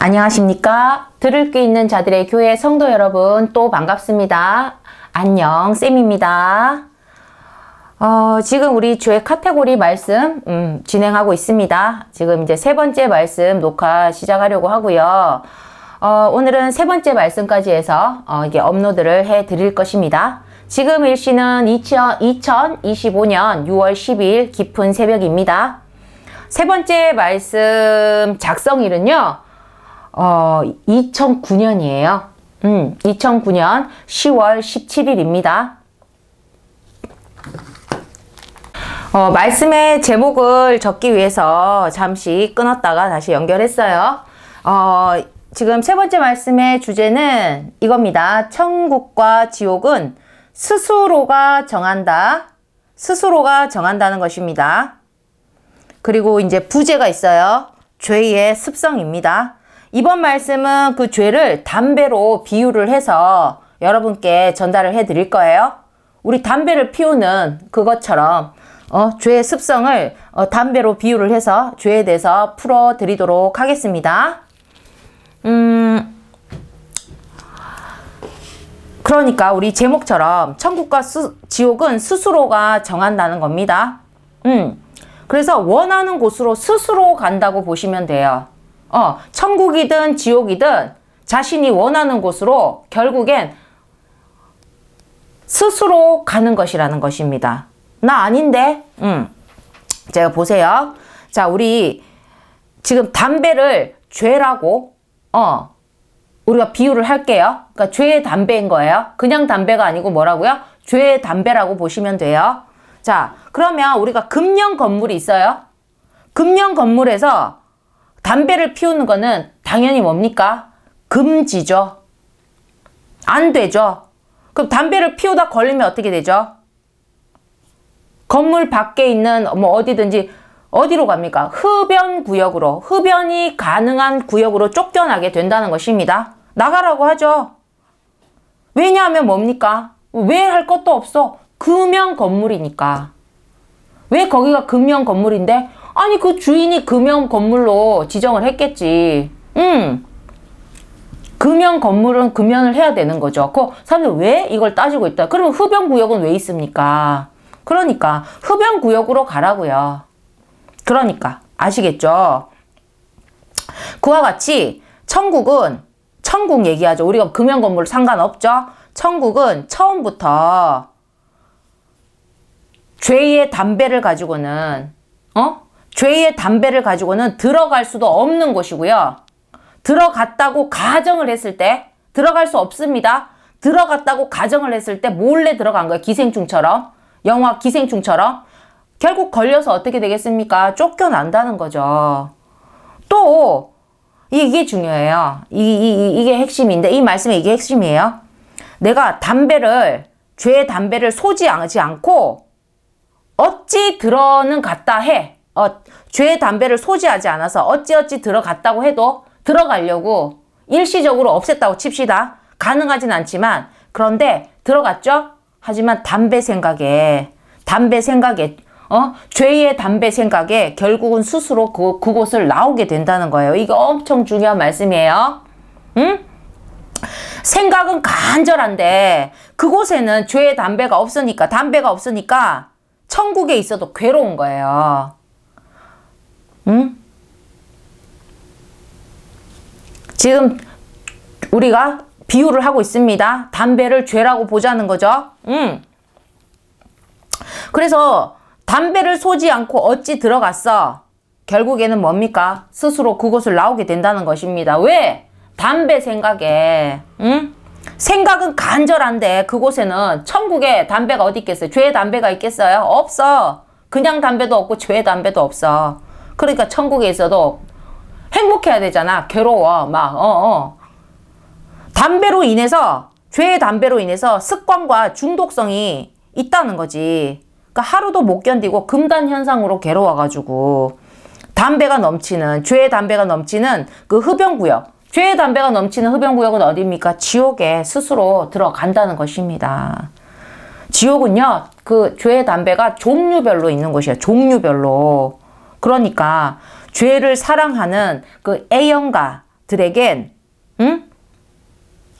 안녕하십니까? 들을 게 있는 자들의 교회 성도 여러분, 또 반갑습니다. 안녕, 쌤입니다. 지금 우리 죄 카테고리 말씀 진행하고 있습니다. 지금 이제 세 번째 말씀 녹화 시작하려고 하고요. 오늘은 세 번째 말씀까지 해서 이게 업로드를 해 드릴 것입니다. 지금 일시는 2025년 6월 10일 깊은 새벽입니다. 세 번째 말씀 작성일은요, 2009년이에요. 2009년 10월 17일입니다. 말씀의 제목을 적기 위해서 잠시 끊었다가 다시 연결했어요. 지금 세 번째 말씀의 주제는 이겁니다. 천국과 지옥은 스스로가 정한다. 스스로가 정한다는 것입니다. 그리고 이제 부제가 있어요. 죄의 습성입니다. 이번 말씀은 그 죄를 담배로 비유를 해서 여러분께 전달을 해 드릴 거예요. 우리 담배를 피우는 그것처럼 죄의 습성을 담배로 비유를 해서 죄에 대해서 풀어 드리도록 하겠습니다. 그러니까 우리 제목처럼 천국과 지옥은 스스로가 정한다는 겁니다. 그래서 원하는 곳으로 스스로 간다고 보시면 돼요. 천국이든 지옥이든 자신이 원하는 곳으로 결국엔 스스로 가는 것이라는 것입니다. 나 아닌데? 제가 보세요. 자, 우리 지금 담배를 죄라고, 우리가 비유를 할게요. 그러니까 죄의 담배인 거예요. 그냥 담배가 아니고 뭐라고요? 죄의 담배라고 보시면 돼요. 자, 그러면 우리가 금령 건물이 있어요. 금령 건물에서 담배를 피우는 거는 당연히 뭡니까? 금지죠. 안 되죠. 그럼 담배를 피우다 걸리면 어떻게 되죠? 건물 밖에 있는 어디든지 어디로 갑니까? 흡연구역으로, 흡연이 가능한 구역으로 쫓겨나게 된다는 것입니다. 나가라고 하죠. 왜냐하면 뭡니까? 왜 할 것도 없어? 금연 건물이니까. 왜 거기가 금연 건물인데? 아니, 그 주인이 금연 건물로 지정을 했겠지. 금연 건물은 금연을 해야 되는 거죠. 그 사람들 왜 이걸 따지고 있다? 그러면 흡연구역은 왜 있습니까? 그러니까 흡연구역으로 가라고요. 그러니까 아시겠죠? 그와 같이 천국은, 천국 얘기하죠. 우리가 금연 건물 상관없죠? 천국은 처음부터 죄의 담배를 가지고는 죄의 담배를 가지고는 들어갈 수도 없는 곳이고요. 들어갔다고 가정을 했을 때 들어갈 수 없습니다. 들어갔다고 가정을 했을 때 몰래 들어간 거예요. 기생충처럼. 영화 기생충처럼. 결국 걸려서 어떻게 되겠습니까? 쫓겨난다는 거죠. 또 이게 중요해요. 이게 핵심인데, 이 말씀에 이게 핵심이에요. 내가 죄의 담배를 소지하지 않고 어찌 들어는 갔다 해. 죄의 담배를 소지하지 않아서 어찌 들어갔다고 해도 들어가려고 일시적으로 없앴다고 칩시다. 가능하진 않지만, 그런데 들어갔죠? 하지만 담배 생각에 죄의 담배 생각에 결국은 스스로 그곳을 나오게 된다는 거예요. 이게 엄청 중요한 말씀이에요. 생각은 간절한데 그곳에는 죄의 담배가 없으니까 천국에 있어도 괴로운 거예요. 지금 우리가 비유를 하고 있습니다. 담배를 죄라고 보자는 거죠. 그래서 담배를 쏘지 않고 어찌 들어갔어? 결국에는 뭡니까? 스스로 그곳을 나오게 된다는 것입니다. 왜? 담배 생각에. 생각은 간절한데 그곳에는 천국에 담배가 어디 있겠어요? 죄의 담배가 있겠어요? 없어. 그냥 담배도 없고 죄의 담배도 없어. 그러니까 천국에 있어도 행복해야 되잖아. 괴로워. 담배로 인해서, 죄의 담배로 인해서 습관과 중독성이 있다는 거지. 그러니까 하루도 못 견디고 금단 현상으로 괴로워가지고 죄의 담배가 넘치는 그 흡연구역, 죄의 담배가 넘치는 흡연구역은 어디입니까? 지옥에 스스로 들어간다는 것입니다. 지옥은요, 그 죄의 담배가 종류별로 있는 곳이에요. 종류별로. 그러니까 죄를 사랑하는 그 A형과 자들에겐,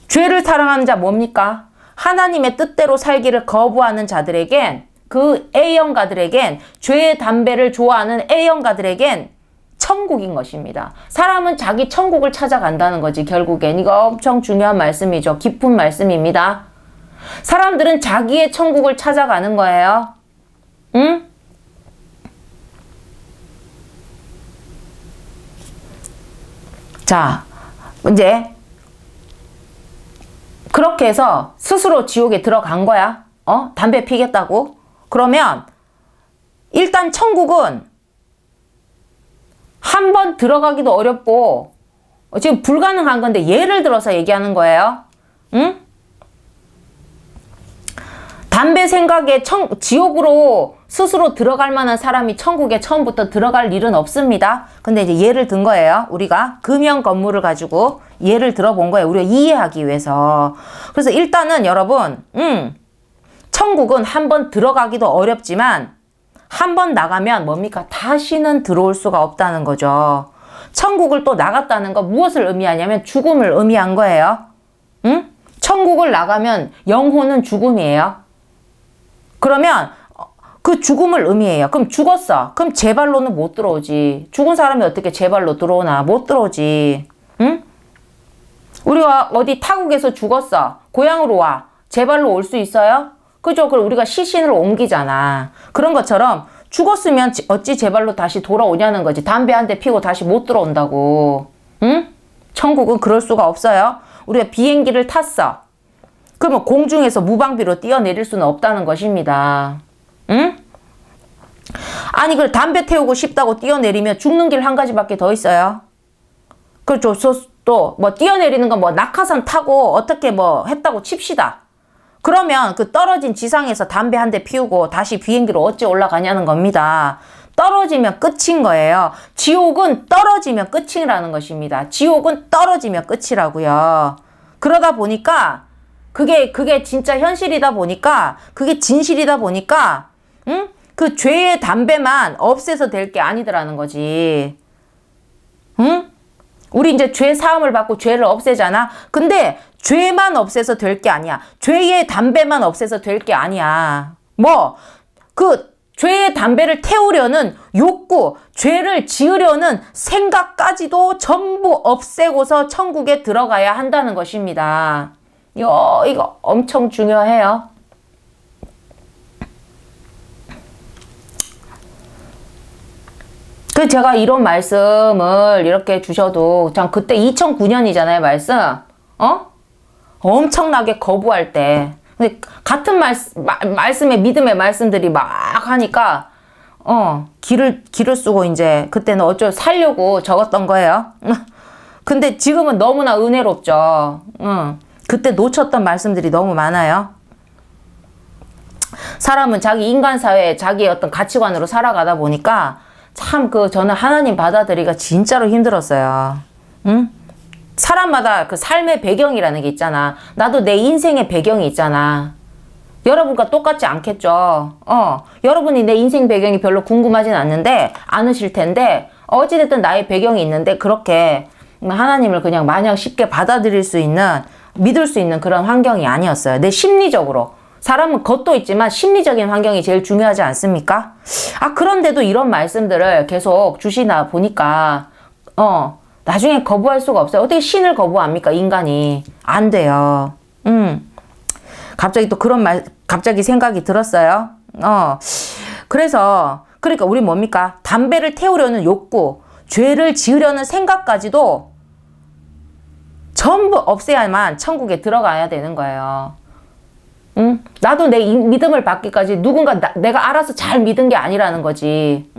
죄를 사랑하는 자 뭡니까? 하나님의 뜻대로 살기를 거부하는 자들에겐, 그 A형가들에겐, 죄의 담배를 좋아하는 A형가들에겐 천국인 것입니다. 사람은 자기 천국을 찾아간다는 거지, 결국엔. 이거 엄청 중요한 말씀이죠. 깊은 말씀입니다. 사람들은 자기의 천국을 찾아가는 거예요. 응? 자, 이제 그렇게 해서 스스로 지옥에 들어간 거야. 담배 피겠다고. 그러면 일단 천국은 한 번 들어가기도 어렵고 지금 불가능한 건데 예를 들어서 얘기하는 거예요. 응? 담배 생각에 지옥으로 스스로 들어갈 만한 사람이 천국에 처음부터 들어갈 일은 없습니다. 근데 이제 예를 든 거예요. 우리가 금형 건물을 가지고 예를 들어본 거예요. 우리가 이해하기 위해서. 그래서 일단은 여러분, 천국은 한 번 들어가기도 어렵지만 한 번 나가면 뭡니까? 다시는 들어올 수가 없다는 거죠. 천국을 또 나갔다는 거 무엇을 의미하냐면 죽음을 의미한 거예요. 응? 천국을 나가면 영혼은 죽음이에요. 그러면 그 죽음을 의미해요. 그럼 죽었어. 그럼 제 발로는 못 들어오지. 죽은 사람이 어떻게 제 발로 들어오나? 못 들어오지. 응? 우리가 어디 타국에서 죽었어. 고향으로 와. 제 발로 올 수 있어요? 그죠? 그럼 우리가 시신을 옮기잖아. 그런 것처럼 죽었으면 어찌 제 발로 다시 돌아오냐는 거지. 담배 한 대 피고 다시 못 들어온다고. 응? 천국은 그럴 수가 없어요. 우리가 비행기를 탔어. 그러면 공중에서 무방비로 뛰어내릴 수는 없다는 것입니다. 응? 아니, 그래, 담배 태우고 싶다고 뛰어내리면 죽는 길 한 가지밖에 더 있어요. 그렇죠. 또, 뛰어내리는 건 낙하산 타고 어떻게 했다고 칩시다. 그러면 그 떨어진 지상에서 담배 한 대 피우고 다시 비행기로 어찌 올라가냐는 겁니다. 떨어지면 끝인 거예요. 지옥은 떨어지면 끝이라는 것입니다. 지옥은 떨어지면 끝이라고요. 그러다 보니까 그게 진짜 현실이다 보니까, 그게 진실이다 보니까, 응? 그 죄의 담배만 없애서 될 게 아니더라는 거지. 응? 우리 이제 죄 사함을 받고 죄를 없애잖아. 근데 죄만 없애서 될 게 아니야. 죄의 담배만 없애서 될 게 아니야. 죄의 담배를 태우려는 욕구, 죄를 지으려는 생각까지도 전부 없애고서 천국에 들어가야 한다는 것입니다. 이거 엄청 중요해요. 제가 이런 말씀을 이렇게 주셔도, 전 그때 2009년이잖아요, 말씀. 엄청나게 거부할 때. 근데 같은 말씀에 믿음의 말씀들이 막 하니까, 기를 쓰고 이제, 그때는 어쩔 살려고 적었던 거예요. 근데 지금은 너무나 은혜롭죠. 그때 놓쳤던 말씀들이 너무 많아요. 사람은 자기 인간사회에 자기의 어떤 가치관으로 살아가다 보니까 참 저는 하나님 받아들이기가 진짜로 힘들었어요. 응? 사람마다 그 삶의 배경이라는 게 있잖아. 나도 내 인생의 배경이 있잖아. 여러분과 똑같지 않겠죠. 여러분이 내 인생 배경이 별로 궁금하진 않으실 텐데, 어찌됐든 나의 배경이 있는데, 그렇게 하나님을 그냥 마냥 쉽게 받아들일 수 있는, 믿을 수 있는 그런 환경이 아니었어요. 내 심리적으로. 사람은 겉도 있지만 심리적인 환경이 제일 중요하지 않습니까? 그런데도 이런 말씀들을 계속 주시나 보니까, 나중에 거부할 수가 없어요. 어떻게 신을 거부합니까, 인간이? 안 돼요. 갑자기 또 갑자기 생각이 들었어요. 그러니까 우리 뭡니까? 담배를 태우려는 욕구, 죄를 지으려는 생각까지도 전부 없애야만 천국에 들어가야 되는 거예요. 나도 내 믿음을 받기까지 내가 알아서 잘 믿은 게 아니라는 거지.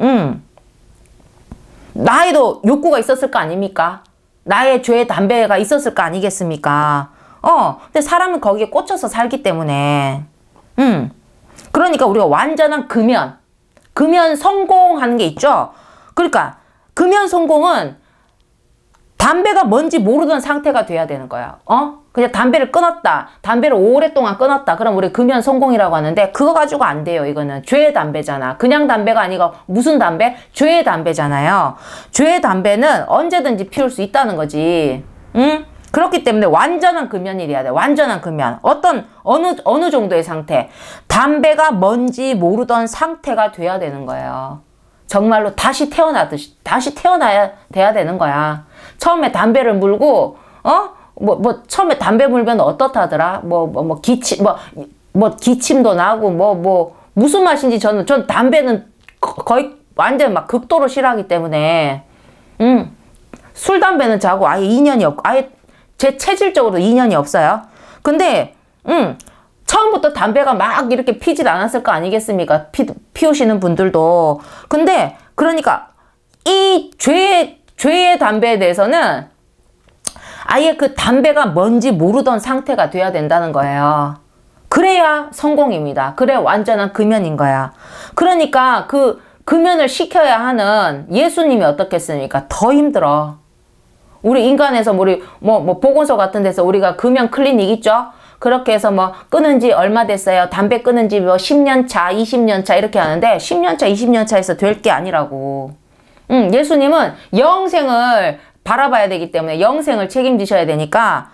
나에도 욕구가 있었을 거 아닙니까? 나의 죄의 담배가 있었을 거 아니겠습니까? 근데 사람은 거기에 꽂혀서 살기 때문에. 그러니까 우리가 완전한 금연 성공하는 게 있죠? 그러니까, 금연 성공은 다 담배가 뭔지 모르던 상태가 돼야 되는 거야. 그냥 담배를 끊었다. 담배를 오랫동안 끊었다. 그럼 우리 금연 성공이라고 하는데 그거 가지고 안 돼요. 이거는 죄의 담배잖아. 그냥 담배가 아니고 무슨 담배? 죄의 담배잖아요. 죄의 담배는 언제든지 피울 수 있다는 거지. 응? 그렇기 때문에 완전한 금연이 돼야 돼. 완전한 금연. 어느 정도의 상태. 담배가 뭔지 모르던 상태가 돼야 되는 거예요. 정말로 다시 태어나야 돼야 되는 거야. 처음에 담배를 물고, 처음에 담배 물면 어떻다더라? 기침도 나고, 무슨 맛인지 전 담배는 거의 완전 막 극도로 싫어하기 때문에, 술, 담배는 저하고 아예 인연이 없고, 아예 제 체질적으로 인연이 없어요. 근데, 처음부터 담배가 막 이렇게 피질 않았을 거 아니겠습니까? 피우시는 분들도. 근데, 그러니까, 이 죄의 담배에 대해서는 아예 그 담배가 뭔지 모르던 상태가 돼야 된다는 거예요. 그래야 성공입니다. 그래 완전한 금연인 거야. 그러니까 그 금연을 시켜야 하는 예수님이 어떻겠습니까? 더 힘들어. 우리 인간에서 우리 보건소 같은 데서 우리가 금연 클리닉 있죠? 그렇게 해서 끊은 지 얼마 됐어요? 담배 끊은 지 10년 차, 20년 차 이렇게 하는데 10년 차, 20년 차에서 될 게 아니라고. 예수님은 영생을 바라봐야 되기 때문에 영생을 책임지셔야 되니까,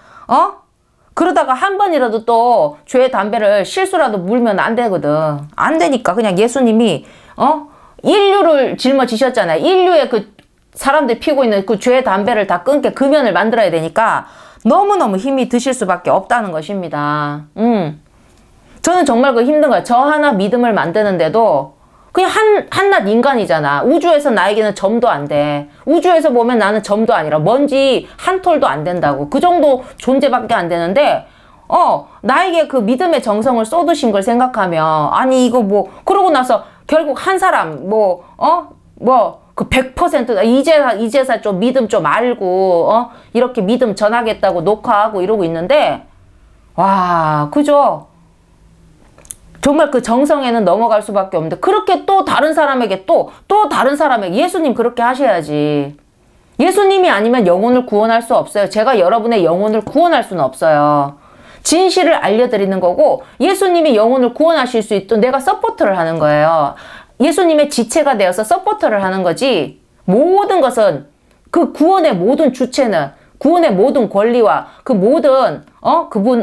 그러다가 한 번이라도 또 죄의 담배를 실수라도 물면 안 되거든. 안 되니까 그냥 예수님이, 인류를 짊어지셨잖아요. 인류의 그 사람들이 피우고 있는 그 죄의 담배를 다 끊게 금연을 만들어야 되니까 너무너무 힘이 드실 수밖에 없다는 것입니다. 저는 정말 그 힘든 거예요. 저 하나 믿음을 만드는데도 그냥 한낱 인간이잖아. 우주에서 나에게는 점도 안 돼. 우주에서 보면 나는 점도 아니라 먼지 한 톨도 안 된다고. 그 정도 존재밖에 안 되는데, 나에게 그 믿음의 정성을 쏟으신 걸 생각하면, 아니, 이거 그러고 나서 결국 한 사람, 그 100%다. 이제서 좀 믿음 좀 알고, 이렇게 믿음 전하겠다고 녹화하고 이러고 있는데, 와, 그죠? 정말 그 정성에는 넘어갈 수밖에 없는데 그렇게 또 다른 사람에게 또 다른 사람에게 예수님 그렇게 하셔야지. 예수님이 아니면 영혼을 구원할 수 없어요. 제가 여러분의 영혼을 구원할 수는 없어요. 진실을 알려드리는 거고 예수님이 영혼을 구원하실 수 있도록 내가 서포트를 하는 거예요. 예수님의 지체가 되어서 서포트를 하는 거지. 모든 것은 그 구원의 모든 주체는 구원의 모든 권리와 그 모든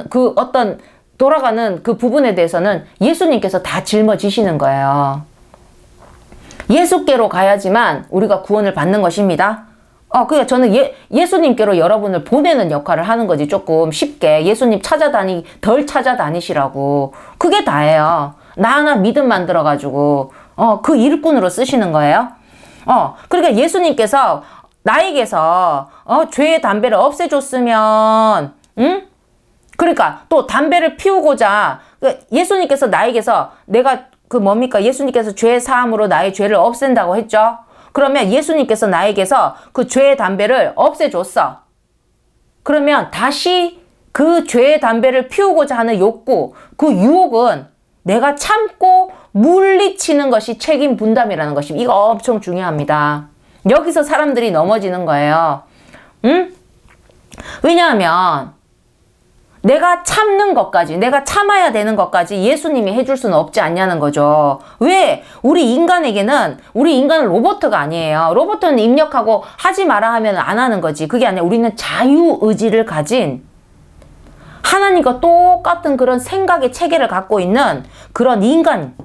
그 어떤 돌아가는 그 부분에 대해서는 예수님께서 다 짊어지시는 거예요. 예수께로 가야지만 우리가 구원을 받는 것입니다. 그러니까 저는 예수님께로 여러분을 보내는 역할을 하는 거지. 조금 쉽게 예수님 덜 찾아다니시라고. 그게 다예요. 나 하나 믿음 만들어가지고 그 일꾼으로 쓰시는 거예요. 그러니까 예수님께서 나에게서 죄의 담배를 없애줬으면 그러니까 또 담배를 피우고자 예수님께서 나에게서 내가 예수님께서 죄 사함으로 나의 죄를 없앤다고 했죠. 그러면 예수님께서 나에게서 그 죄의 담배를 없애줬어. 그러면 다시 그 죄의 담배를 피우고자 하는 욕구, 그 유혹은 내가 참고 물리치는 것이 책임 분담이라는 것이 이거 엄청 중요합니다. 여기서 사람들이 넘어지는 거예요. 왜냐하면 내가 참는 것까지, 내가 참아야 되는 것까지 예수님이 해줄 수는 없지 않냐는 거죠. 왜? 우리 인간은 로봇가 아니에요. 로봇은 입력하고 하지 마라 하면 안 하는 거지. 그게 아니라 우리는 자유의지를 가진 하나님과 똑같은 그런 생각의 체계를 갖고 있는 그런 인간,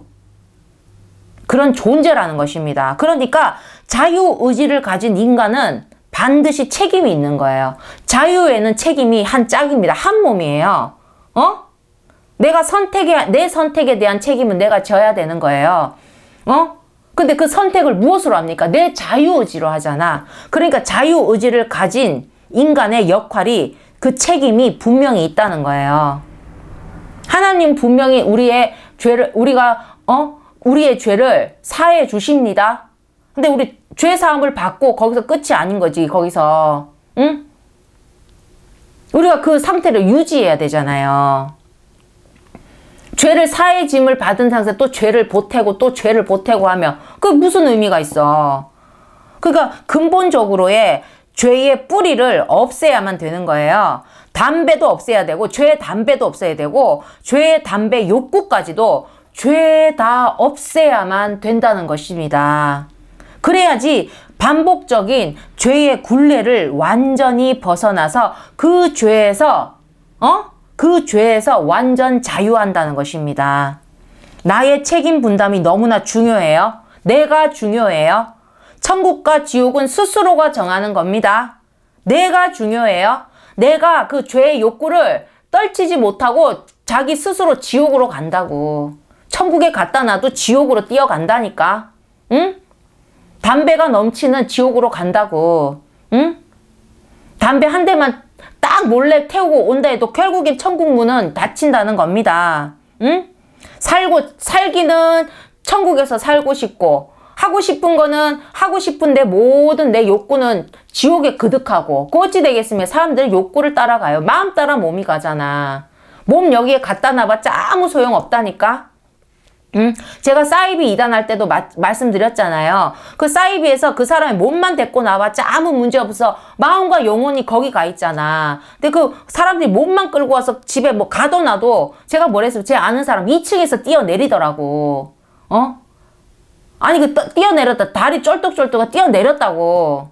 그런 존재라는 것입니다. 그러니까 자유의지를 가진 인간은 반드시 책임이 있는 거예요. 자유에는 책임이 한 짝입니다. 한 몸이에요. 내 선택에 대한 책임은 내가 져야 되는 거예요. 근데 그 선택을 무엇으로 합니까? 내 자유의지로 하잖아. 그러니까 자유의지를 가진 인간의 역할이 그 책임이 분명히 있다는 거예요. 하나님 분명히 우리의 죄를 사해 주십니다. 근데 우리 죄 사함을 받고 거기서 끝이 아닌 거지. 거기서 우리가 그 상태를 유지해야 되잖아요. 죄를 사해짐을 받은 상태 또 죄를 보태고 또 죄를 보태고 하면 그 무슨 의미가 있어? 그러니까 근본적으로의 죄의 뿌리를 없애야만 되는 거예요. 담배도 없애야 되고, 죄의 담배도 없애야 되고, 죄의 담배 욕구까지도 죄다 없애야만 된다는 것입니다. 그래야지 반복적인 죄의 굴레를 완전히 벗어나서 그 죄에서 완전 자유한다는 것입니다. 나의 책임 분담이 너무나 중요해요. 내가 중요해요. 천국과 지옥은 스스로가 정하는 겁니다. 내가 중요해요. 내가 그 죄의 욕구를 떨치지 못하고 자기 스스로 지옥으로 간다고. 천국에 갖다 놔도 지옥으로 뛰어간다니까. 응? 담배가 넘치는 지옥으로 간다고. 응? 담배 한 대만 딱 몰래 태우고 온다 해도 결국엔 천국 문은 닫힌다는 겁니다. 응? 살기는 천국에서 살고 싶고, 하고 싶은 거는 하고 싶은데 모든 내 욕구는 지옥에 그득하고, 그 어찌 되겠으면 사람들 욕구를 따라가요. 마음 따라 몸이 가잖아. 몸 여기에 갖다 놔봤자 아무 소용 없다니까. 제가 사이비 이단할 때도 말씀드렸잖아요. 그 사이비에서 그 사람의 몸만 데리고 나왔자 아무 문제 없어. 마음과 영혼이 거기 가 있잖아. 근데 그 사람들이 몸만 끌고 와서 집에 뭐 가둬놔도 제가 뭐랬어요? 제 아는 사람 2층에서 뛰어내리더라고. 아니 뛰어내렸다. 다리 쫄뚝쫄뚝 뛰어내렸다고.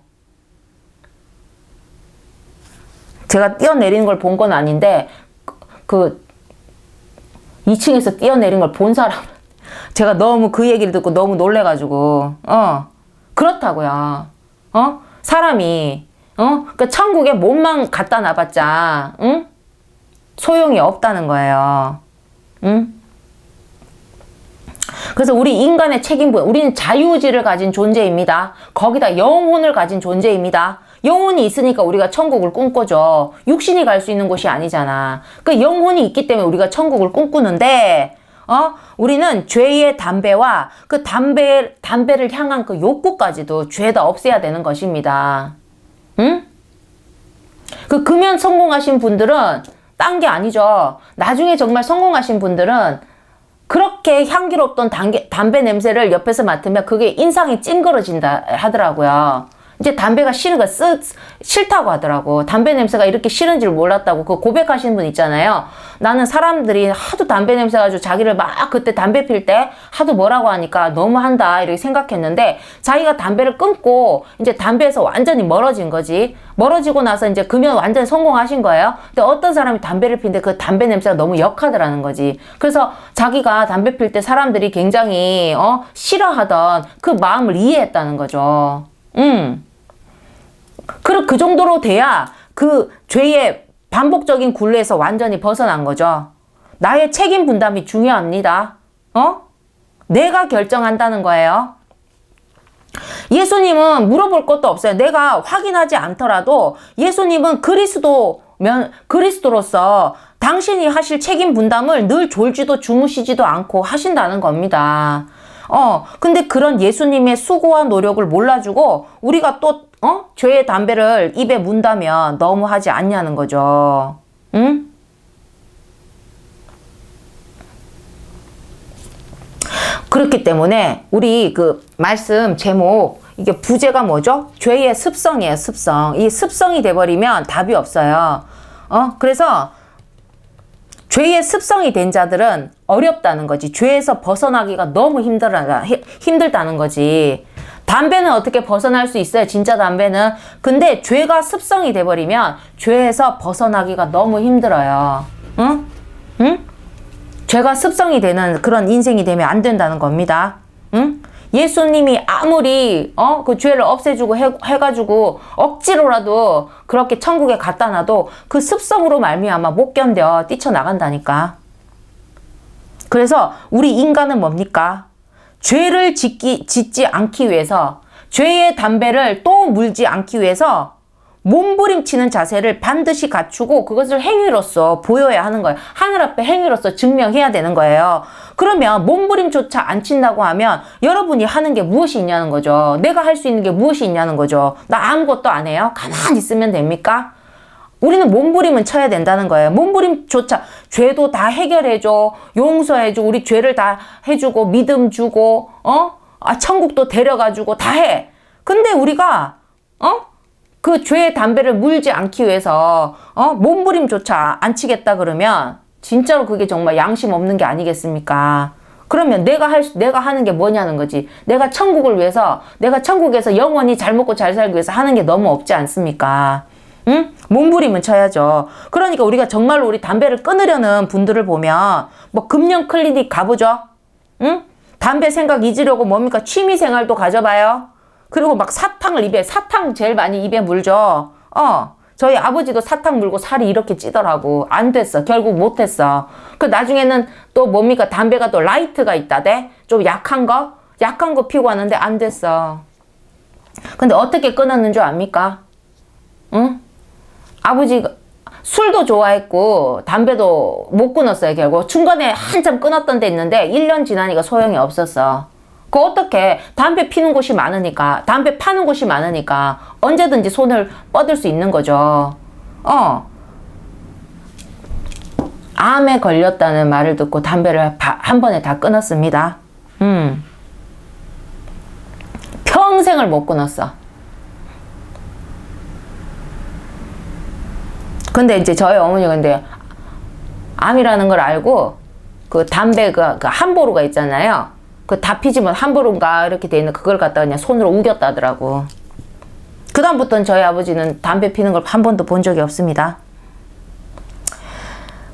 제가 뛰어내리는 걸 본 건 아닌데 그 2층에서 뛰어내린 걸 본 사람, 제가 너무 그 얘기를 듣고 너무 놀래가지고, 그렇다고요. 사람이, 그 천국에 몸만 갖다 놔봤자, 소용이 없다는 거예요. 그래서 우리 인간의 책임부, 우리는 자유의지를 가진 존재입니다. 거기다 영혼을 가진 존재입니다. 영혼이 있으니까 우리가 천국을 꿈꿔죠. 육신이 갈 수 있는 곳이 아니잖아. 그 영혼이 있기 때문에 우리가 천국을 꿈꾸는데, 우리는 죄의 담배와 그 담배를 향한 그 욕구까지도 죄다 없애야 되는 것입니다. 응? 그 금연 성공하신 분들은 딴 게 아니죠. 나중에 정말 성공하신 분들은 그렇게 향기롭던 담배 냄새를 옆에서 맡으면 그게 인상이 찡그러진다 하더라고요. 이제 담배가 싫다고 하더라고. 담배 냄새가 이렇게 싫은 줄 몰랐다고 그 고백하시는 분 있잖아요. 나는 사람들이 하도 담배 냄새 가지고 자기를 막 그때 담배 필 때 하도 뭐라고 하니까 너무한다 이렇게 생각했는데, 자기가 담배를 끊고 이제 담배에서 완전히 멀어진 거지. 멀어지고 나서 이제 금연 완전히 성공하신 거예요. 근데 어떤 사람이 담배를 피는데 그 담배 냄새가 너무 역하더라는 거지. 그래서 자기가 담배 필 때 사람들이 굉장히 싫어하던 그 마음을 이해했다는 거죠. 그 정도로 돼야 그 죄의 반복적인 굴레에서 완전히 벗어난 거죠. 나의 책임 분담이 중요합니다. 내가 결정한다는 거예요. 예수님은 물어볼 것도 없어요. 내가 확인하지 않더라도 예수님은 그리스도로서 당신이 하실 책임 분담을 늘 졸지도 주무시지도 않고 하신다는 겁니다. 근데 그런 예수님의 수고와 노력을 몰라주고 우리가 또 죄의 담배를 입에 문다면 너무 하지 않냐는 거죠. 응? 그렇기 때문에 우리 그 말씀 제목, 이게 부제가 뭐죠? 죄의 습성이에요, 습성. 이 습성이 돼버리면 답이 없어요. 그래서 죄의 습성이 된 자들은 어렵다는 거지. 죄에서 벗어나기가 너무 힘들다는 거지. 담배는 어떻게 벗어날 수 있어요? 진짜 담배는. 근데 죄가 습성이 돼버리면 죄에서 벗어나기가 너무 힘들어요. 응? 응? 죄가 습성이 되는 그런 인생이 되면 안 된다는 겁니다. 응? 예수님이 아무리 그 죄를 없애주고 해가지고 억지로라도 그렇게 천국에 갖다 놔도 그 습성으로 말미암아 못 견뎌 뛰쳐나간다니까. 그래서 우리 인간은 뭡니까? 죄를 짓지 않기 위해서, 죄의 담배를 또 물지 않기 위해서 몸부림치는 자세를 반드시 갖추고 그것을 행위로서 보여야 하는 거예요. 하늘 앞에 행위로서 증명해야 되는 거예요. 그러면 몸부림조차 안 친다고 하면 여러분이 하는 게 무엇이 있냐는 거죠. 내가 할 수 있는 게 무엇이 있냐는 거죠. 나 아무것도 안 해요? 가만히 있으면 됩니까? 우리는 몸부림은 쳐야 된다는 거예요. 몸부림조차, 죄도 다 해결해줘, 용서해줘, 우리 죄를 다 해주고 믿음 주고 천국도 데려가주고 다 해. 근데 우리가 그 죄의 담배를 물지 않기 위해서 몸부림조차 안 치겠다 그러면 진짜로 그게 정말 양심 없는 게 아니겠습니까? 그러면 내가 하는 게 뭐냐는 거지. 내가 천국을 위해서, 내가 천국에서 영원히 잘 먹고 잘 살기 위해서 하는 게 너무 없지 않습니까? 응? 몸부림은 쳐야죠. 그러니까 우리가 정말로 우리 담배를 끊으려는 분들을 보면 뭐 금연 클리닉 가보죠. 응? 담배 생각 잊으려고 뭡니까? 취미 생활도 가져봐요. 그리고 막 사탕 제일 많이 입에 물죠. 저희 아버지도 사탕 물고 살이 이렇게 찌더라고. 안 됐어. 결국 못 했어. 그 나중에는 또 뭡니까? 담배가 또 라이트가 있다대? 좀 약한 거 피우고 하는데 안 됐어. 근데 어떻게 끊었는 줄 압니까? 응? 아버지가 술도 좋아했고 담배도 못 끊었어요. 결국 중간에 한참 끊었던 데 있는데 1년 지나니까 소용이 없었어. 그 어떻게 담배 피는 곳이 많으니까, 담배 파는 곳이 많으니까 언제든지 손을 뻗을 수 있는 거죠. 암에 걸렸다는 말을 듣고 담배를 한 번에 다 끊었습니다. 평생을 못 끊었어. 근데 이제 저희 어머니가 근데 암이라는 걸 알고 그 담배 그 함보루가 있잖아요. 그 다 피지면 함부로인가 이렇게 돼 있는 그걸 갖다가 그냥 손으로 우겼다더라고. 그다음부터는 저희 아버지는 담배 피는 걸 한 번도 본 적이 없습니다.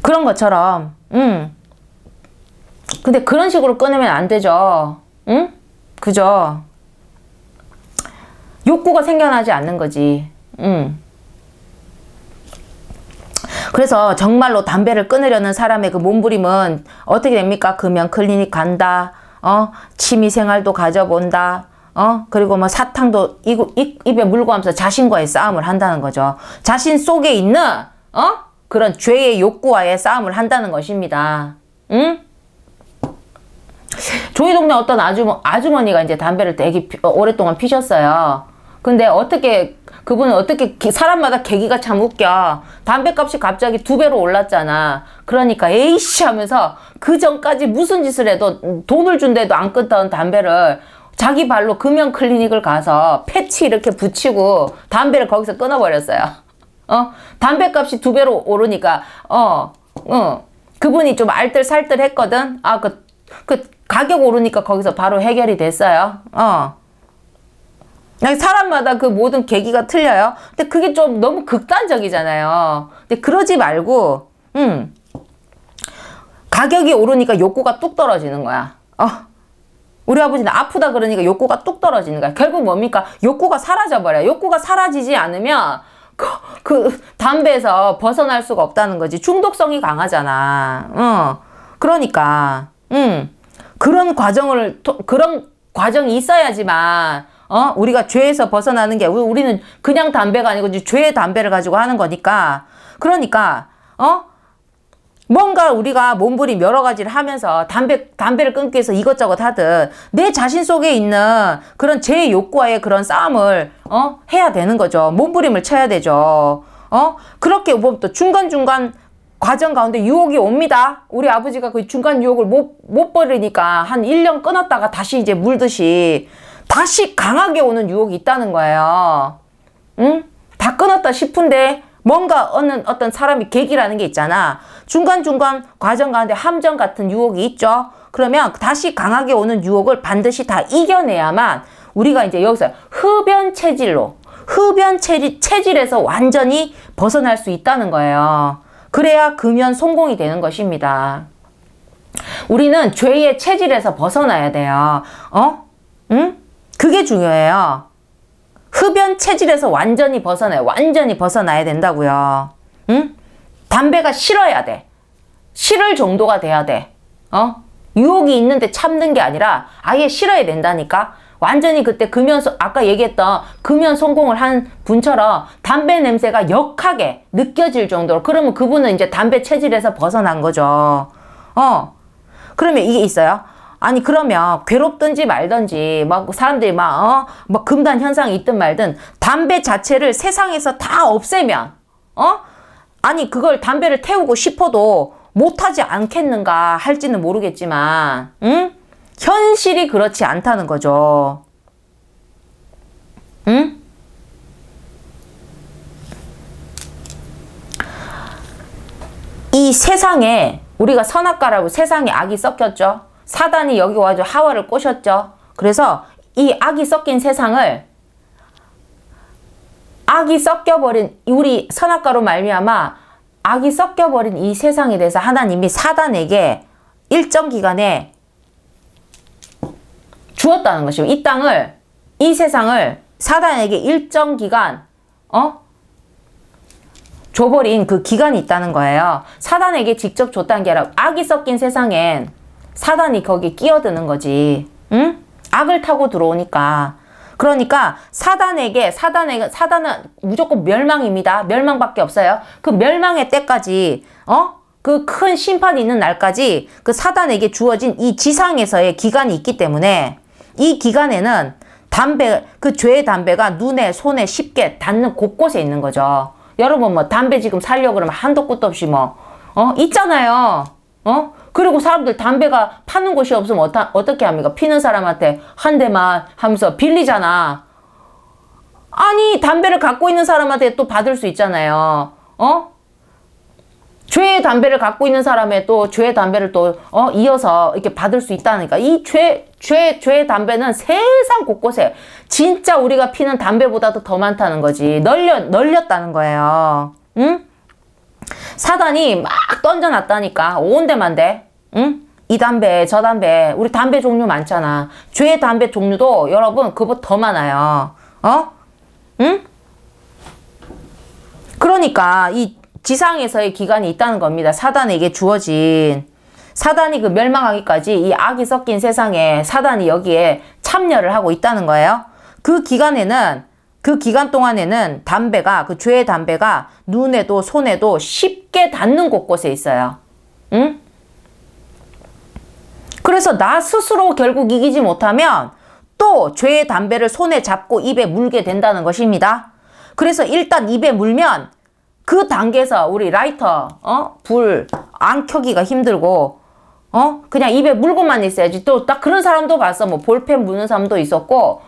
그런 것처럼, 근데 그런 식으로 끊으면 안 되죠. 응? 그죠? 욕구가 생겨나지 않는 거지. 그래서 정말로 담배를 끊으려는 사람의 그 몸부림은 어떻게 됩니까? 금연 클리닉 간다. 취미생활도 가져본다. 그리고 뭐 사탕도 입에 물고 하면서 자신과의 싸움을 한다는 거죠. 자신 속에 있는, 그런 죄의 욕구와의 싸움을 한다는 것입니다. 응? 저희 동네 어떤 아주머니가 이제 담배를 되게 오랫동안 피셨어요. 근데 그분은 어떻게, 사람마다 계기가 참 웃겨. 담배값이 갑자기 2배로 올랐잖아. 그러니까, 에이씨 하면서 그 전까지 무슨 짓을 해도 돈을 준대도 안 끊던 담배를 자기 발로 금연 클리닉을 가서 패치 이렇게 붙이고 담배를 거기서 끊어버렸어요. 담배값이 2배로 오르니까, 그분이 좀 알뜰살뜰 했거든? 그 가격 오르니까 거기서 바로 해결이 됐어요. 사람마다 그 모든 계기가 틀려요. 근데 그게 좀 너무 극단적이잖아요. 근데 그러지 말고, 가격이 오르니까 욕구가 뚝 떨어지는 거야. 우리 아버지는 아프다 그러니까 욕구가 뚝 떨어지는 거야. 결국 뭡니까? 욕구가 사라져버려요. 욕구가 사라지지 않으면, 그 담배에서 벗어날 수가 없다는 거지. 중독성이 강하잖아. 그러니까, 그런 과정이 있어야지만, 우리가 죄에서 벗어나는 게, 우리는 그냥 담배가 아니고 이제 죄의 담배를 가지고 하는 거니까. 그러니까, 뭔가 우리가 몸부림 여러 가지를 하면서 담배를 끊기 위해서 이것저것 하든 내 자신 속에 있는 그런 죄의 욕구와의 그런 싸움을, 해야 되는 거죠. 몸부림을 쳐야 되죠. 그렇게 보면 또 중간중간 과정 가운데 유혹이 옵니다. 우리 아버지가 그 중간 유혹을 못 버리니까 한 1년 끊었다가 다시 이제 물듯이 다시 강하게 오는 유혹이 있다는 거예요. 응? 다 끊었다 싶은데 뭔가 어떤 사람이 계기라는 게 있잖아. 중간중간 과정 가운데 함정 같은 유혹이 있죠. 그러면 다시 강하게 오는 유혹을 반드시 다 이겨내야만 우리가 이제 여기서 흡연 체질에서 완전히 벗어날 수 있다는 거예요. 그래야 금연 성공이 되는 것입니다. 우리는 죄의 체질에서 벗어나야 돼요. 응? 그게 중요해요. 흡연 체질에서 완전히 벗어나야 된다고요. 응? 담배가 싫어야 돼. 싫을 정도가 돼야 돼. 유혹이 있는데 참는 게 아니라 아예 싫어야 된다니까. 완전히 그때 아까 얘기했던 금연 성공을 한 분처럼 담배 냄새가 역하게 느껴질 정도로, 그러면 그분은 이제 담배 체질에서 벗어난 거죠. 그러면 이게 있어요. 아니, 그러면 괴롭든지 말든지, 막 사람들이 막 금단 현상이 있든 말든 담배 자체를 세상에서 다 없애면, 아니, 그걸 담배를 태우고 싶어도 못하지 않겠는가 할지는 모르겠지만, 응? 현실이 그렇지 않다는 거죠. 응? 이 세상에 우리가 선악과라고 세상에 악이 섞였죠. 사단이 여기 와서 하와를 꼬셨죠. 그래서 이 악이 섞인 세상을 악이 섞여버린 우리 선악과로 말미암아 악이 섞여버린 이 세상에 대해서 하나님이 사단에게 일정 기간에 주었다는 것이고 이 땅을 이 세상을 사단에게 일정 기간 줘버린 그 기간이 있다는 거예요. 사단에게 직접 줬다는 게 아니라 악이 섞인 세상엔 사단이 거기 끼어드는 거지. 응? 악을 타고 들어오니까. 그러니까 사단은 무조건 멸망입니다. 멸망밖에 없어요. 그 멸망의 때까지 그 큰 심판이 있는 날까지 그 사단에게 주어진 이 지상에서의 기간이 있기 때문에 이 기간에는 그 죄의 담배가 눈에 손에 쉽게 닿는 곳곳에 있는 거죠. 여러분 뭐 담배 지금 살려고 그러면 한도 끝도 없이 있잖아요. 그리고 사람들 담배가 파는 곳이 없으면 어떻게 합니까? 피는 사람한테 한 대만 하면서 빌리잖아. 아니 담배를 갖고 있는 사람한테 또 받을 수 있잖아요. 죄의 담배를 갖고 있는 사람의 또 죄의 담배를 또 이어서 이렇게 받을 수 있다니까. 이 죄의 담배는 세상 곳곳에 진짜 우리가 피는 담배보다도 더 많다는 거지. 널렸다는 거예요. 응? 사단이 막 던져놨다니까. 온데만데. 응? 이 담배 저 담배 우리 담배 종류 많잖아. 죄의 담배 종류도 여러분 그보다 더 많아요. 응? 그러니까 이 지상에서의 기간이 있다는 겁니다. 사단에게 주어진. 사단이 그 멸망하기까지 이 악이 섞인 세상에 사단이 여기에 참여를 하고 있다는 거예요. 그 기간 동안에는 담배가, 그 죄의 담배가 눈에도 손에도 쉽게 닿는 곳곳에 있어요. 응? 그래서 나 스스로 결국 이기지 못하면 또 죄의 담배를 손에 잡고 입에 물게 된다는 것입니다. 그래서 일단 입에 물면 그 단계에서 우리 라이터, 불 안 켜기가 힘들고, 그냥 입에 물고만 있어야지. 또 딱 그런 사람도 봤어. 뭐 볼펜 무는 사람도 있었고,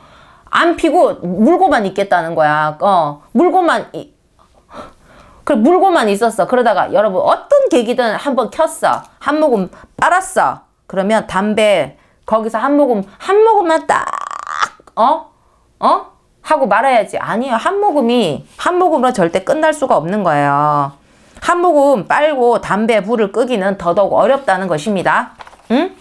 안 피고 물고만 있겠다는 거야. 물고만 있었어. 그러다가 여러분 어떤 계기든 한번 켰어. 한 모금 빨았어. 그러면 담배 거기서 한 모금만 딱, 하고 말아야지. 아니에요. 한 모금으로 절대 끝날 수가 없는 거예요. 한 모금 빨고 담배 불을 끄기는 더더욱 어렵다는 것입니다. 응?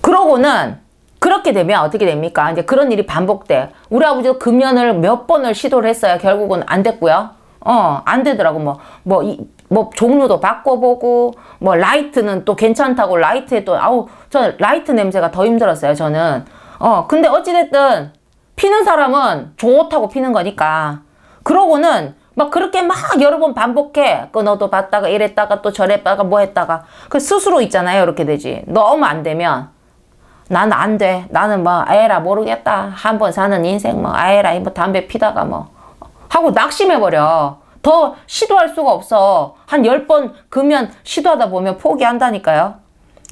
그러고는 그렇게 되면 어떻게 됩니까? 이제 그런 일이 반복돼. 우리 아버지도 금연을 몇 번을 시도를 했어요. 결국은 안 됐고요. 안 되더라고. 종류도 바꿔보고, 라이트는 또 괜찮다고 라이트에 또, 저는 라이트 냄새가 더 힘들었어요. 저는. 근데 어찌됐든 피는 사람은 좋다고 피는 거니까. 그러고는 막 그렇게 막 여러 번 반복해. 끊어도 봤다가 이랬다가 또 저랬다가 뭐 했다가. 그 스스로 있잖아요. 이렇게 되지. 너무 안 되면 난 안 돼. 나는 에라 모르겠다. 한 번 사는 인생 에라 담배 피다가 하고 낙심해버려. 더 시도할 수가 없어. 한 10번 금연 시도하다 보면 포기한다니까요.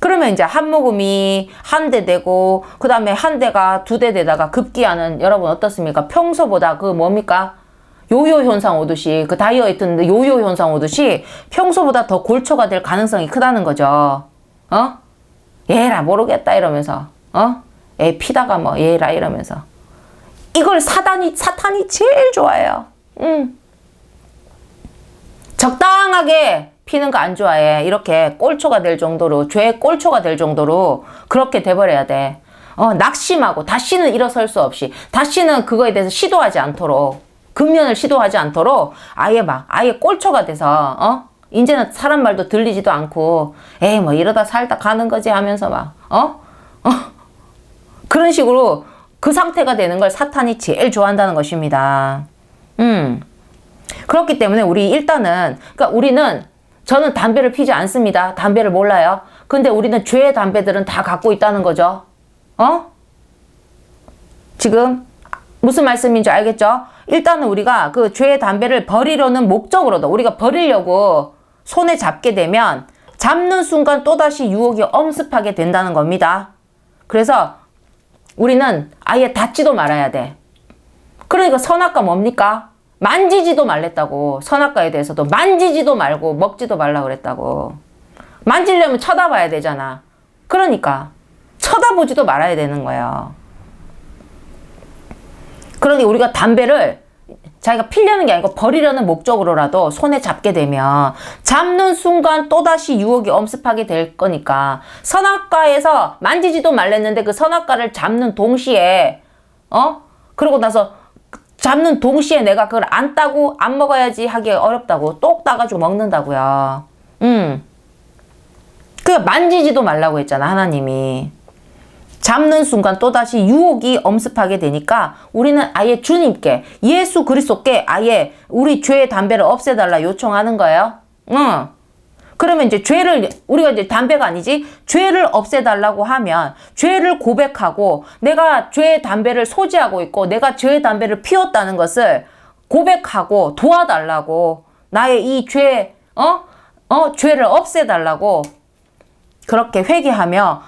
그러면 이제 한 모금이 한 대 되고, 그 다음에 한 대가 두 대 되다가 급기야는 여러분 어떻습니까? 평소보다 뭡니까? 요요 현상 오듯이, 그 다이어트인데 요요 현상 오듯이 평소보다 더 골초가 될 가능성이 크다는 거죠. 얘라 모르겠다 이러면서, 애 피다가 얘라 이러면서. 이걸 사탄이 제일 좋아해요. 적당하게 피는 거 안 좋아해. 이렇게 꼴초가 될 정도로, 죄의 꼴초가 될 정도로 그렇게 돼버려야 돼. 낙심하고 다시는 일어설 수 없이, 다시는 그거에 대해서 시도하지 않도록, 금연을 시도하지 않도록 아예 꼴초가 돼서 이제는 사람 말도 들리지도 않고 에이 이러다 살다 가는 거지 하면서 그런 식으로 그 상태가 되는 걸 사탄이 제일 좋아한다는 것입니다. 그렇기 때문에 저는 담배를 피지 않습니다. 담배를 몰라요. 근데 우리는 죄의 담배들은 다 갖고 있다는 거죠. 지금 무슨 말씀인 줄 알겠죠? 일단은 우리가 그 죄의 담배를 버리려는 목적으로도 우리가 버리려고 손에 잡게 되면 잡는 순간 또다시 유혹이 엄습하게 된다는 겁니다. 그래서 우리는 아예 닿지도 말아야 돼. 그러니까 선악과 뭡니까? 만지지도 말랬다고. 선악과에 대해서도 만지지도 말고 먹지도 말라 그랬다고. 만지려면 쳐다봐야 되잖아. 그러니까 쳐다보지도 말아야 되는 거예요. 그러니 우리가 담배를 자기가 피려는 게 아니고 버리려는 목적으로라도 손에 잡게 되면 잡는 순간 또다시 유혹이 엄습하게 될 거니까 선악과에서 만지지도 말랬는데 그 선악과를 잡는 동시에 그러고 나서 잡는 동시에 내가 그걸 안 따고 안 먹어야지 하기 어렵다고 똑 따가지고 먹는다고요. 그 만지지도 말라고 했잖아 하나님이. 잡는 순간 또다시 유혹이 엄습하게 되니까 우리는 아예 주님께 예수 그리스도께 아예 우리 죄의 담배를 없애달라 요청하는 거예요. 그러면 이제 죄를 우리가 이제 담배가 아니지 죄를 없애달라고 하면 죄를 고백하고 내가 죄의 담배를 소지하고 있고 내가 죄의 담배를 피웠다는 것을 고백하고 도와달라고 나의 이 죄를 없애달라고 그렇게 회개하며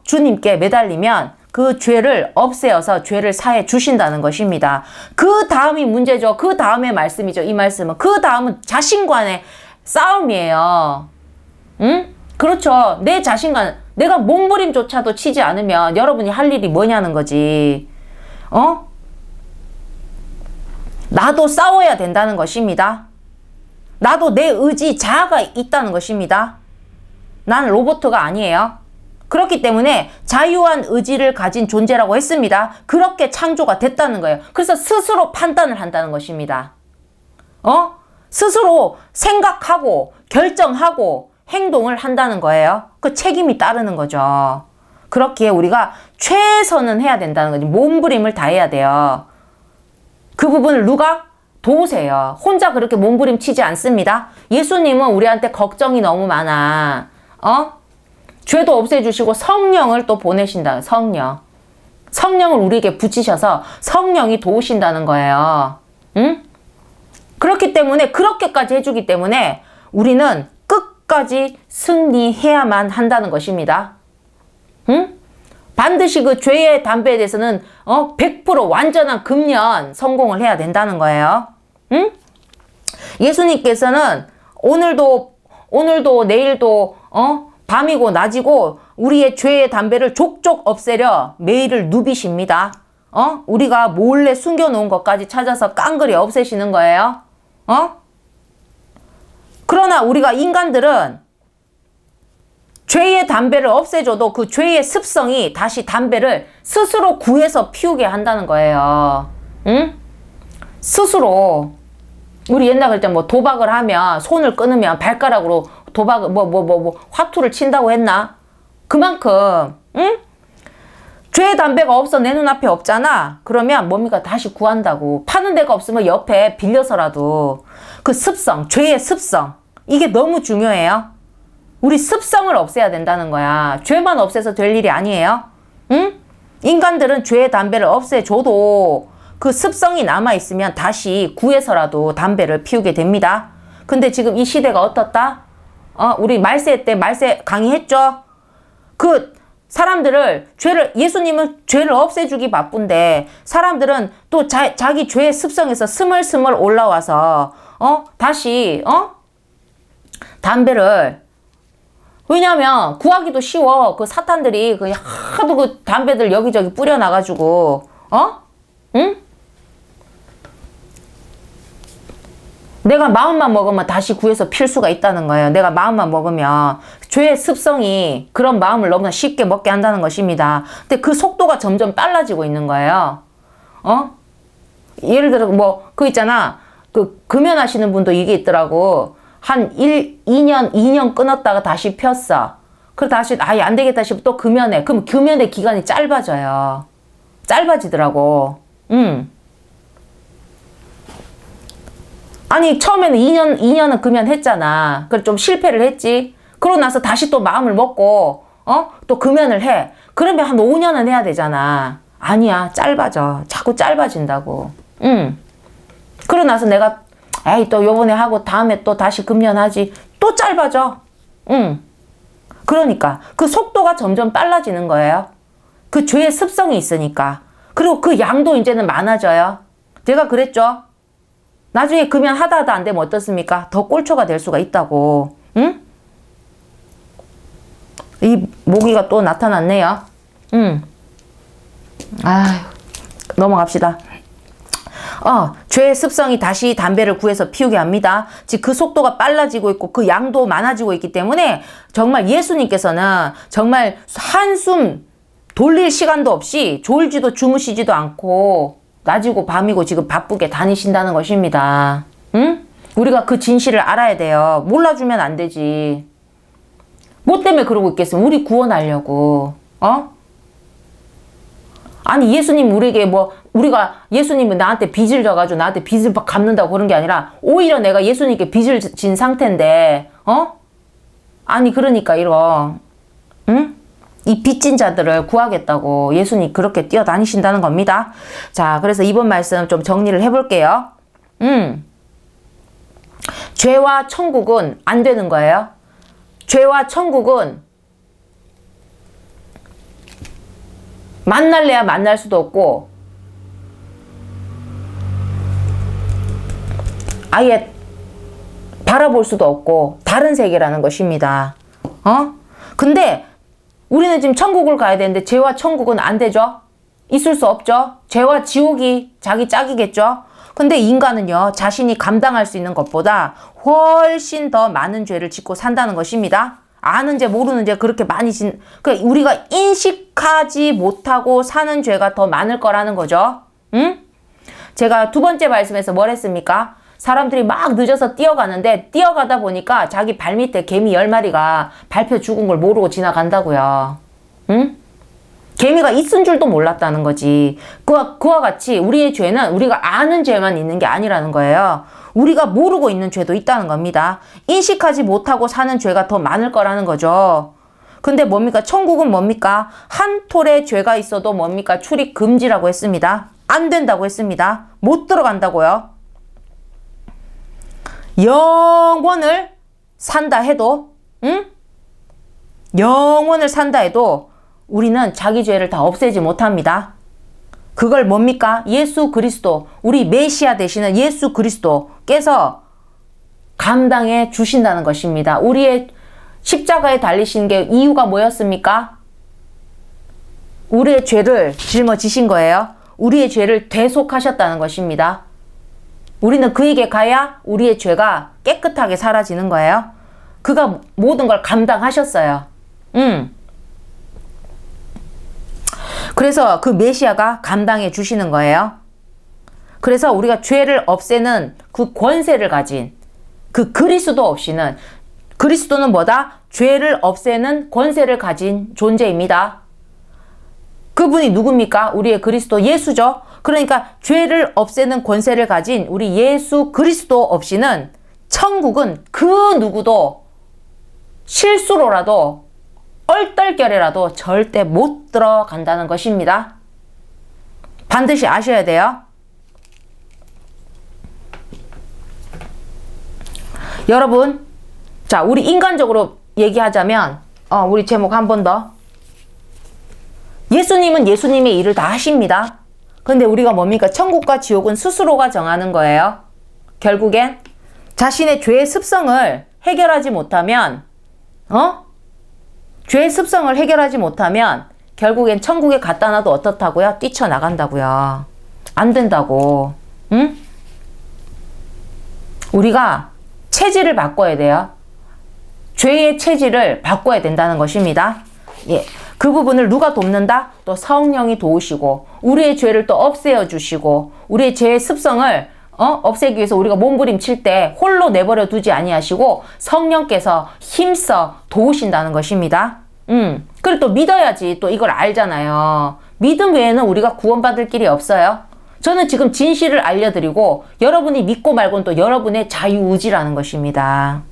주님께 매달리면 그 죄를 없애어서 죄를 사해 주신다는 것입니다. 그 다음이 문제죠. 그 다음의 말씀이죠. 이 말씀은. 그 다음은 자신과의 싸움이에요. 응? 그렇죠. 내 자신과 내가 몸부림조차도 치지 않으면 여러분이 할 일이 뭐냐는 거지. 나도 싸워야 된다는 것입니다. 나도 내 의지, 자아가 있다는 것입니다. 난 로봇가 아니에요. 그렇기 때문에 자유한 의지를 가진 존재라고 했습니다. 그렇게 창조가 됐다는 거예요. 그래서 스스로 판단을 한다는 것입니다. 스스로 생각하고 결정하고 행동을 한다는 거예요. 그 책임이 따르는 거죠. 그렇기에 우리가 최선은 해야 된다는 거지. 몸부림을 다해야 돼요. 그 부분을 누가? 도우세요. 혼자 그렇게 몸부림치지 않습니다. 예수님은 우리한테 걱정이 너무 많아. 죄도 없애주시고 성령을 또 보내신다. 성령을 우리에게 붙이셔서 성령이 도우신다는 거예요. 응? 그렇기 때문에 그렇게까지 해주기 때문에 우리는 끝까지 승리해야만 한다는 것입니다. 응? 반드시 그 죄의 담배에 대해서는 100% 완전한 금년 성공을 해야 된다는 거예요. 응? 예수님께서는 오늘도 내일도 밤이고 낮이고 우리의 죄의 담배를 족족 없애려 매일을 누비십니다. 우리가 몰래 숨겨놓은 것까지 찾아서 깡그리 없애시는 거예요. 그러나 우리가 인간들은 죄의 담배를 없애줘도 그 죄의 습성이 다시 담배를 스스로 구해서 피우게 한다는 거예요. 응? 스스로. 우리 옛날 그럴 때 뭐 도박을 하면 손을 끊으면 발가락으로 도박 화투를 친다고 했나? 그만큼 응? 죄의 담배가 없어 내 눈앞에 없잖아. 그러면 뭡니까? 다시 구한다고. 파는 데가 없으면 옆에 빌려서라도 그 습성, 죄의 습성 이게 너무 중요해요. 우리 습성을 없애야 된다는 거야. 죄만 없애서 될 일이 아니에요. 응? 인간들은 죄의 담배를 없애줘도 그 습성이 남아있으면 다시 구해서라도 담배를 피우게 됩니다. 근데 지금 이 시대가 어떻다? 우리 말세 때 말세 강의했죠? 그 사람들을 예수님은 죄를 없애주기 바쁜데 사람들은 또 자기 죄의 습성에서 스멀스멀 올라와서 다시 담배를 왜냐면 구하기도 쉬워. 그 사탄들이 그 하도 그 담배들 여기저기 뿌려놔가지고 응? 내가 마음만 먹으면 다시 구해서 필 수가 있다는 거예요. 내가 마음만 먹으면 죄의 습성이 그런 마음을 너무나 쉽게 먹게 한다는 것입니다. 근데 그 속도가 점점 빨라지고 있는 거예요. 예를 들어 그 있잖아. 그 금연하시는 분도 이게 있더라고. 한 2년 끊었다가 다시 폈어. 그래 다시 아예 안 되겠다 싶으면 또 금연해. 그럼 금연의 기간이 짧아져요. 짧아지더라고. 아니 처음에는 2년은 금연했잖아. 그래 좀 실패를 했지. 그러고 나서 다시 또 마음을 먹고 또 금연을 해. 그러면 한 5년은 해야 되잖아. 아니야 짧아져. 자꾸 짧아진다고. 그러고 나서 내가 에이 또 요번에 하고 다음에 또 다시 금연하지. 또 짧아져. 그러니까 그 속도가 점점 빨라지는 거예요. 그 죄의 습성이 있으니까. 그리고 그 양도 이제는 많아져요. 제가 그랬죠. 나중에 금연 하다 안 되면 어떻습니까? 더 꼴초가 될 수가 있다고. 응? 이 모기가 또 나타났네요. 아휴, 넘어갑시다. 죄의 습성이 다시 담배를 구해서 피우게 합니다. 즉 그 속도가 빨라지고 있고 그 양도 많아지고 있기 때문에 정말 예수님께서는 정말 한숨 돌릴 시간도 없이 졸지도 주무시지도 않고 낮이고 밤이고 지금 바쁘게 다니신다는 것입니다. 응? 우리가 그 진실을 알아야 돼요. 몰라주면 안 되지. 뭐 때문에 그러고 있겠으면 우리 구원하려고. 아니 예수님 우리에게 우리가 예수님은 나한테 빚을 져가지고 나한테 빚을 갚는다고 그런 게 아니라 오히려 내가 예수님께 빚을 진 상태인데 아니 그러니까 응? 이 빚진 자들을 구하겠다고 예수님 그렇게 뛰어다니신다는 겁니다. 자, 그래서 이번 말씀 좀 정리를 해볼게요. 죄와 천국은 안 되는 거예요. 죄와 천국은 만날래야 만날 수도 없고 아예 바라볼 수도 없고 다른 세계라는 것입니다. 근데 우리는 지금 천국을 가야 되는데 죄와 천국은 안 되죠? 있을 수 없죠? 죄와 지옥이 자기 짝이겠죠? 근데 인간은요, 자신이 감당할 수 있는 것보다 훨씬 더 많은 죄를 짓고 산다는 것입니다. 아는 죄, 모르는 죄 그렇게 많이 그러니까 우리가 인식하지 못하고 사는 죄가 더 많을 거라는 거죠. 응? 제가 두 번째 말씀에서 뭘 했습니까? 사람들이 막 늦어서 뛰어가는데 뛰어가다 보니까 자기 발밑에 개미 10마리가 밟혀 죽은 걸 모르고 지나간다고요. 응? 개미가 있은 줄도 몰랐다는 거지. 그와 같이 우리의 죄는 우리가 아는 죄만 있는 게 아니라는 거예요. 우리가 모르고 있는 죄도 있다는 겁니다. 인식하지 못하고 사는 죄가 더 많을 거라는 거죠. 근데 뭡니까? 천국은 뭡니까? 한 톨의 죄가 있어도 뭡니까? 출입 금지라고 했습니다. 안 된다고 했습니다. 못 들어간다고요. 영원을 산다 해도, 응? 영원을 산다 해도 우리는 자기 죄를 다 없애지 못합니다. 그걸 뭡니까? 예수 그리스도, 우리 메시아 되시는 예수 그리스도께서 감당해 주신다는 것입니다. 우리의 십자가에 달리신 게 이유가 뭐였습니까? 우리의 죄를 짊어지신 거예요. 우리의 죄를 대속하셨다는 것입니다. 우리는 그에게 가야 우리의 죄가 깨끗하게 사라지는 거예요. 그가 모든 걸 감당하셨어요. 그래서 그 메시아가 감당해 주시는 거예요. 그래서 우리가 죄를 없애는 그 권세를 가진 그 그리스도 없이는, 그리스도는 뭐다? 죄를 없애는 권세를 가진 존재입니다. 그분이 누굽니까? 우리의 그리스도 예수죠. 그러니까 죄를 없애는 권세를 가진 우리 예수 그리스도 없이는 천국은 그 누구도 실수로라도 얼떨결에라도 절대 못 들어간다는 것입니다. 반드시 아셔야 돼요. 여러분, 자, 우리 인간적으로 얘기하자면 우리 제목 한 번 더. 예수님은 예수님의 일을 다 하십니다. 근데 우리가 뭡니까? 천국과 지옥은 스스로가 정하는 거예요. 결국엔 자신의 죄의 습성을 해결하지 못하면 죄의 습성을 해결하지 못하면 결국엔 천국에 갖다 놔도 어떻다고요? 뛰쳐나간다고요. 안 된다고. 응? 우리가 체질을 바꿔야 돼요. 죄의 체질을 바꿔야 된다는 것입니다. 예. 그 부분을 누가 돕는다? 또 성령이 도우시고 우리의 죄를 또 없애어 주시고 우리의 죄의 습성을 없애기 위해서 우리가 몸부림칠 때 홀로 내버려 두지 아니하시고 성령께서 힘써 도우신다는 것입니다. 그리고 또 믿어야지 또 이걸 알잖아요. 믿음 외에는 우리가 구원받을 길이 없어요. 저는 지금 진실을 알려드리고 여러분이 믿고 말고는 또 여러분의 자유의지라는 것입니다.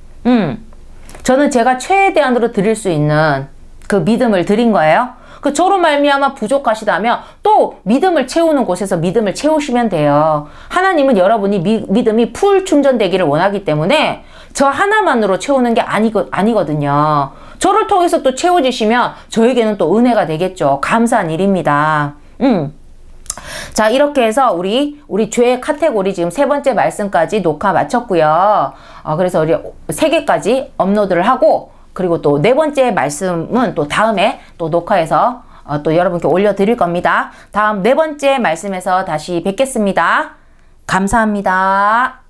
저는 제가 최대한으로 드릴 수 있는 그 믿음을 드린 거예요. 저로 말미암아 부족하시다면 또 믿음을 채우는 곳에서 믿음을 채우시면 돼요. 하나님은 여러분이 믿음이 풀 충전되기를 원하기 때문에 저 하나만으로 채우는 게 아니거든요. 저를 통해서 또 채워지시면 저에게는 또 은혜가 되겠죠. 감사한 일입니다. 자, 이렇게 해서 우리 죄 카테고리 지금 3번째 말씀까지 녹화 마쳤고요. 그래서 우리 3개까지 업로드를 하고, 그리고 또 4번째 말씀은 또 다음에 또 녹화해서 또 여러분께 올려드릴 겁니다. 다음 4번째 말씀에서 다시 뵙겠습니다. 감사합니다.